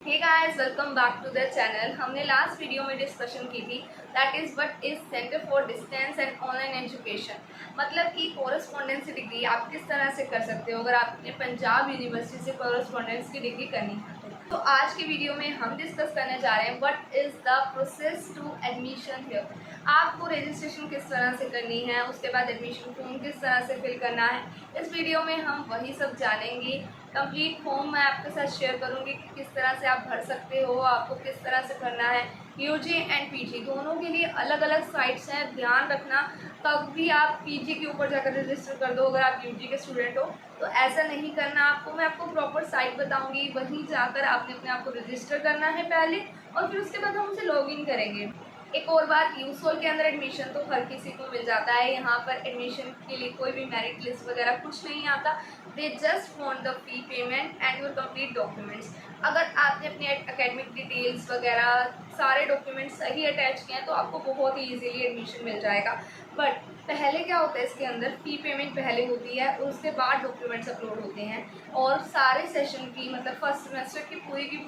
Hey guys, welcome back to the channel. हमने last video में discussion की थी that is what is centre for distance and online education. मतलब कि correspondence degree आप किस तरह से कर सकते हो अगर आपने पंजाब यूनिवर्सिटी से कोरस्पॉन्डेंस की डिग्री करनी है। तो आज की वीडियो में हम डिस्कस करने जा रहे हैं what is the process to admission here. आपको रजिस्ट्रेशन किस तरह से करनी है, उसके बाद एडमिशन फॉर्म किस तरह से फिल करना है। इस वीडियो में हम वही सब जानेंगे। कंप्लीट फॉर्म मैं आपके साथ शेयर करूंगी कि किस तरह से आप भर सकते हो, आपको किस तरह से करना है। यूजी एंड पीजी दोनों के लिए अलग अलग साइट्स हैं, ध्यान रखना। कभी आप पीजी के ऊपर जाकर रजिस्टर कर दो अगर आप यूजी के स्टूडेंट हो, तो ऐसा नहीं करना आपको। मैं आपको प्रॉपर साइट बताऊंगी, वहीं जाकर आपने अपने आप को रजिस्टर करना है पहले, और फिर उसके बाद हम उसे लॉग इन करेंगे। एक और बात, यूसोल के अंदर एडमिशन तो हर किसी को मिल जाता है। यहाँ पर एडमिशन के लिए कोई भी मेरिट लिस्ट वगैरह कुछ नहीं आता। They just want the fee payment and your complete documents. अगर आपने अपनी एकेडमिक डिटेल्स वगैरह सारे डॉक्यूमेंट्स सही अटैच किए हैं तो आपको बहुत ही ईजीली एडमिशन मिल जाएगा। बट पहले क्या होता है, इसके अंदर फ़ी पेमेंट पहले होती है और उसके बाद डॉक्यूमेंट्स अपलोड होते हैं। और सारे सेशन की मतलब फर्स्ट सेमेस्टर की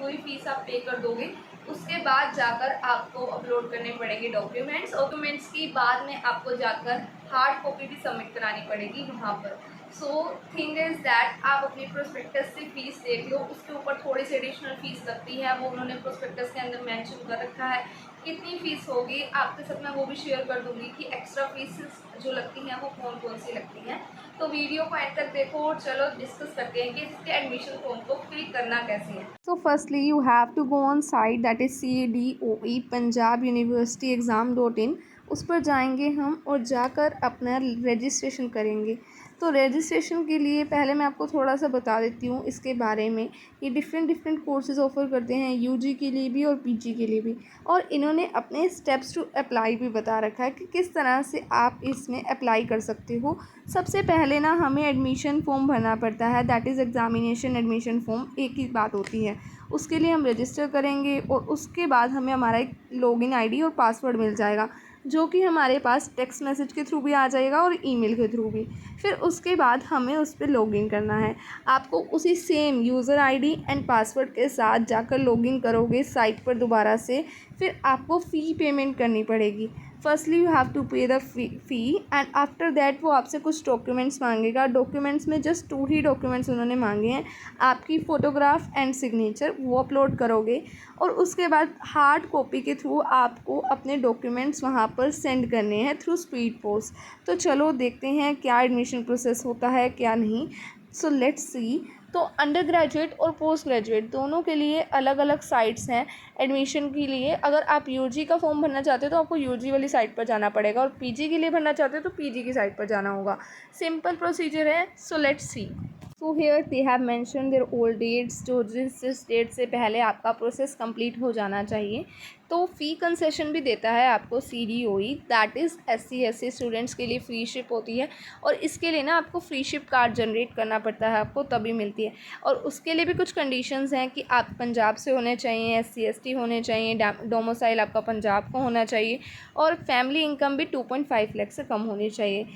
पूरी फीस आप पे कर दोगे, उसके बाद जाकर आपको अपलोड करने पड़ेंगे डॉक्यूमेंट्स की बाद में आपको जाकर हार्ड कॉपी भी सबमिट करानी पड़ेगी वहाँ पर। सो थिंग इज़ दैट आप अपनी प्रोस्पेक्टस से फीस देख लो, उसके ऊपर थोड़ी सी एडिशनल फीस लगती है, वो उन्होंने प्रोस्पेक्टस के अंदर मेंशन कर रखा है कितनी फ़ीस होगी। आपके साथ मैं वो भी शेयर कर दूँगी कि एक्स्ट्रा फीस जो लगती हैं वो कौन कौन सी लगती हैं। तो वीडियो को एंड तक देखो और चलो डिस्कस करते हैं कि इसके एडमिशन फॉर्म को फिल करना कैसे है। So firstly you have to go on site that is CDOE Punjab university exam. उस पर जाएंगे हम और जाकर अपना रजिस्ट्रेशन करेंगे। तो रजिस्ट्रेशन के लिए पहले मैं आपको थोड़ा सा बता देती हूँ इसके बारे में। ये डिफरेंट कोर्सेज़ ऑफ़र करते हैं यूजी के लिए भी और पीजी के लिए भी, और इन्होंने अपने स्टेप्स टू अप्लाई भी बता रखा है कि किस तरह से आप इसमें अप्लाई कर सकते हो। सबसे पहले ना हमें एडमिशन फ़ॉर्म भरना पड़ता है, that is examination admission form, एक ही बात होती है। उसके लिए हम रजिस्टर करेंगे और उसके बाद हमें हमारा एक लॉगिन आईडी और पासवर्ड मिल जाएगा, जो कि हमारे पास टेक्स्ट मैसेज के थ्रू भी आ जाएगा और ईमेल के थ्रू भी। फिर उसके बाद हमें उस पर लॉगिन करना है। आपको उसी same user ID and password के साथ जाकर लॉगिन करोगे साइट पर दोबारा से, फिर आपको फ़ी पेमेंट करनी पड़ेगी। फर्स्टली यू हैव टू पे the fee and after that वो आपसे कुछ डॉक्यूमेंट्स मांगेगा। डॉक्यूमेंट्स में जस्ट 2 ही डॉक्यूमेंट्स उन्होंने मांगे हैं, आपकी फ़ोटोग्राफ एंड सिग्नेचर, वो अपलोड करोगे और उसके बाद हार्ड कॉपी के थ्रू आपको अपने डॉक्यूमेंट्स वहाँ पर सेंड करने हैं थ्रू स्पीड पोस्ट। तो चलो देखते हैं क्या एडमिशन प्रोसेस होता है क्या नहीं। सो लेट्स सी। तो अंडर ग्रेजुएट और पोस्ट ग्रेजुएट दोनों के लिए अलग अलग साइट्स हैं एडमिशन के लिए। अगर आप यूजी का फॉर्म भरना चाहते हो तो आपको यूजी वाली साइट पर जाना पड़ेगा, और पीजी के लिए भरना चाहते हो तो पीजी की साइट पर जाना होगा। सिंपल प्रोसीजर है। So let's see. So here they have mention their old dates, जो जिस डेट से पहले आपका प्रोसेस कंप्लीट हो जाना चाहिए। तो फ़ी कंसेशन भी देता है आपको CDOE, that is SC/SC students के लिए फ्री शिप होती है, और इसके लिए ना आपको फ्री शिप कार्ड जनरेट करना पड़ता है, आपको तभी मिलती है। और उसके लिए भी कुछ कंडीशंस हैं कि आप पंजाब से होने चाहिए, SC/ST होने चाहिए, डोमिसाइल आपका पंजाब को होना चाहिए, और फैमिली इनकम भी 2.5 लाख से कम होनी चाहिए।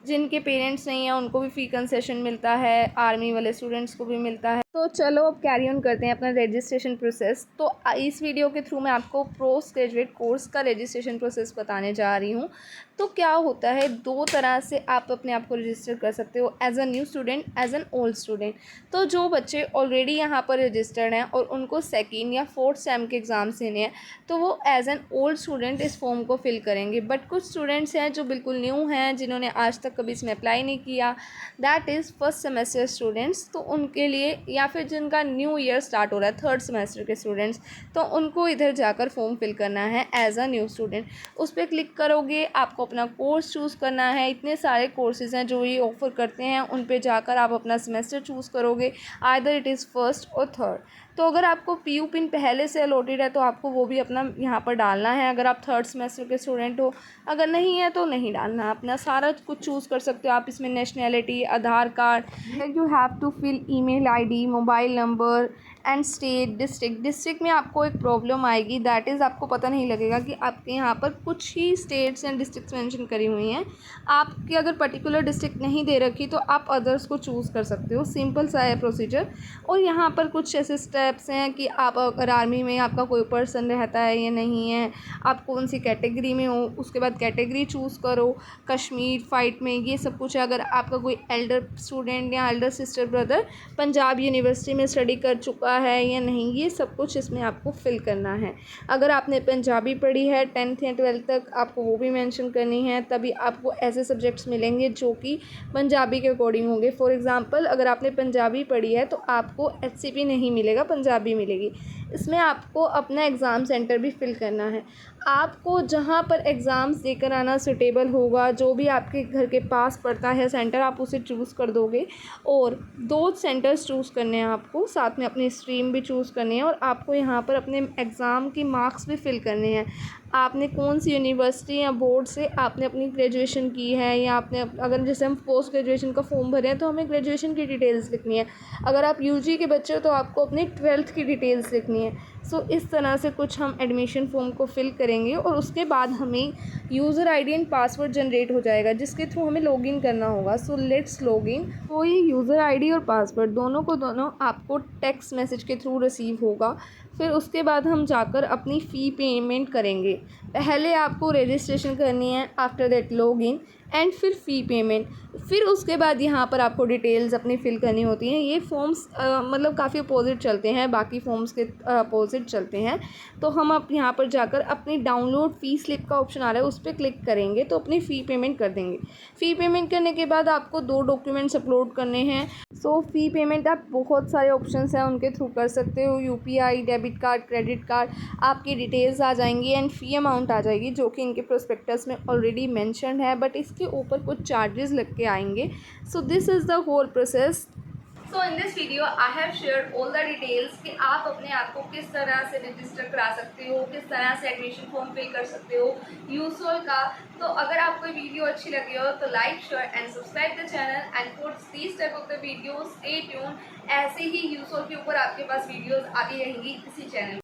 जिनके पेरेंट्स नहीं हैं उनको भी फ़ी कंसेशन मिलता है, आर्मी वाले स्टूडेंट्स को भी मिलता है। तो चलो अब कैरी ऑन करते हैं अपना रजिस्ट्रेशन प्रोसेस। तो इस वीडियो के थ्रू मैं आपको पोस्ट ग्रेजुएट कोर्स का रजिस्ट्रेशन प्रोसेस बताने जा रही हूँ। तो क्या होता है, 2 तरह से आप अपने आप को रजिस्टर कर सकते हो, as a new student, as an old student. तो जो बच्चे ऑलरेडी यहाँ पर रजिस्टर्ड हैं और उनको 2nd या 4th सेम के एग्ज़ाम्स देने हैं, तो वो एज एन ओल्ड स्टूडेंट इस फॉर्म को फिल करेंगे। बट कुछ स्टूडेंट्स हैं जो बिल्कुल न्यू हैं, जिन्होंने आज तक कभी इसमें अप्लाई नहीं किया, that is first semester students. तो उनके लिए, या फिर जिनका न्यू ईयर स्टार्ट हो रहा है 3rd सेमेस्टर के स्टूडेंट्स, तो उनको इधर जाकर फॉर्म फिल करना है एज अ न्यू स्टूडेंट। उस पर क्लिक करोगे, आपको अपना कोर्स चूज़ करना है। इतने सारे कोर्सेज़ हैं जो ये ऑफ़र करते हैं, उन पे जाकर आप अपना सेमेस्टर चूज़ करोगे, आइदर इट इज़ 1st और 3rd। तो अगर आपको PU पिन पहले से अलॉटेड है तो आपको वो भी अपना यहाँ पर डालना है, अगर आप 3rd सेमेस्टर के स्टूडेंट हो। अगर नहीं है तो नहीं डालना, अपना सारा कुछ चूज़ कर सकते हो आप इसमें, nationality, Aadhaar card. You have to fill email ID, mobile number and state district में आपको एक प्रॉब्लम आएगी, दैट इज़ आपको पता नहीं लगेगा कि आपके यहाँ पर कुछ ही स्टेट्स एंड डिस्ट्रिक्ट्स मेंशन करी हुई हैं। आपकी अगर पर्टिकुलर डिस्ट्रिक्ट नहीं दे रखी तो आप अदर्स को चूज़ कर सकते हो, सिंपल सा है प्रोसीजर। और यहाँ पर कुछ ऐसे स्टेप्स हैं कि आप अगर आर्मी में आपका कोई पर्सन रहता है या नहीं है, आप कौन सी कैटेगरी में हो, उसके बाद कैटेगरी चूज़ करो, कश्मीर फाइट में, ये सब कुछ है। अगर आपका कोई एल्डर स्टूडेंट या Elder sister brother Punjab university में स्टडी कर चुका है या नहीं, ये सब कुछ इसमें आपको फिल करना है। अगर आपने पंजाबी पढ़ी है 10th या 12th तक, आपको वो भी मेंशन करनी है, तभी आपको ऐसे सब्जेक्ट्स मिलेंगे जो कि पंजाबी के अकॉर्डिंग होंगे। फॉर एग्ज़ाम्पल अगर आपने पंजाबी पढ़ी है तो आपको HCP नहीं मिलेगा, पंजाबी मिलेगी। इसमें आपको अपना एग्ज़ाम सेंटर भी फिल करना है। आपको जहाँ पर एग्ज़ाम्स देकर आना सूटेबल होगा, जो भी आपके घर के पास पड़ता है सेंटर, आप उसे चूज़ कर दोगे। और 2 सेंटर्स चूज़ करने हैं आपको, साथ में अपनी स्ट्रीम भी चूज़ करनी है, और आपको यहाँ पर अपने एग्ज़ाम की मार्क्स भी फिल करने हैं। आपने कौन सी यूनिवर्सिटी या बोर्ड से आपने अपनी ग्रेजुएशन की है, या आपने अगर जैसे हम पोस्ट ग्रेजुएशन का फॉर्म भरे हैं तो हमें ग्रेजुएशन की डिटेल्स लिखनी है। अगर आप UG के बच्चे हो तो आपको अपनी 12th की डिटेल्स लिखनी है। सो इस तरह से कुछ हम एडमिशन फॉर्म को फिल करेंगे, और उसके बाद हमें user ID and password generate हो जाएगा जिसके थ्रू हमें लॉगिन करना होगा। So let's login. तो ये यूज़र ID और पासवर्ड दोनों आपको टेक्स्ट मैसेज के थ्रू रिसीव होगा। फिर उसके बाद हम जाकर अपनी फ़ी पेमेंट करेंगे। पहले आपको रजिस्ट्रेशन करनी है, आफ्टर दैट लॉगिन एंड फिर फ़ी पेमेंट। फिर उसके बाद यहाँ पर आपको डिटेल्स अपनी फ़िल करनी होती हैं। ये फॉर्म्स मतलब काफ़ी अपोजिट चलते हैं, बाकी फॉर्म्स के अपोजिट चलते हैं। तो हम अब यहाँ पर जाकर अपनी डाउनलोड फ़ी स्लिप का ऑप्शन आ रहा है, उस पर क्लिक करेंगे तो अपनी फ़ी पेमेंट कर देंगे। फ़ी पेमेंट करने के बाद आपको 2 डॉक्यूमेंट्स अपलोड करने हैं। सो फ़ी पेमेंट आप बहुत सारे ऑप्शंस हैं उनके थ्रू कर सकते हो, UPI, debit card, credit card, आपकी डिटेल्स आ जाएंगी एंड फ़ी अमाउंट आ जाएगी जो कि इनके प्रोस्पेक्टस में ऑलरेडी मेंशन्ड है, बट इसके ऊपर कुछ चार्जेस लग के आएंगे। So this is the whole process. So in this video I have shared all the details कि आप अपने आप को किस तरह से रजिस्टर करा सकते हो, किस तरह से एडमिशन फॉर्म पे कर सकते हो यूसोल का। तो अगर आपको वीडियो अच्छी लगी हो तो like, share and subscribe the channel and for this type of the videos stay tune. ऐसे ही यूसोल के ऊपर आपके पास वीडियोस आती रहेंगी इसी चैनल।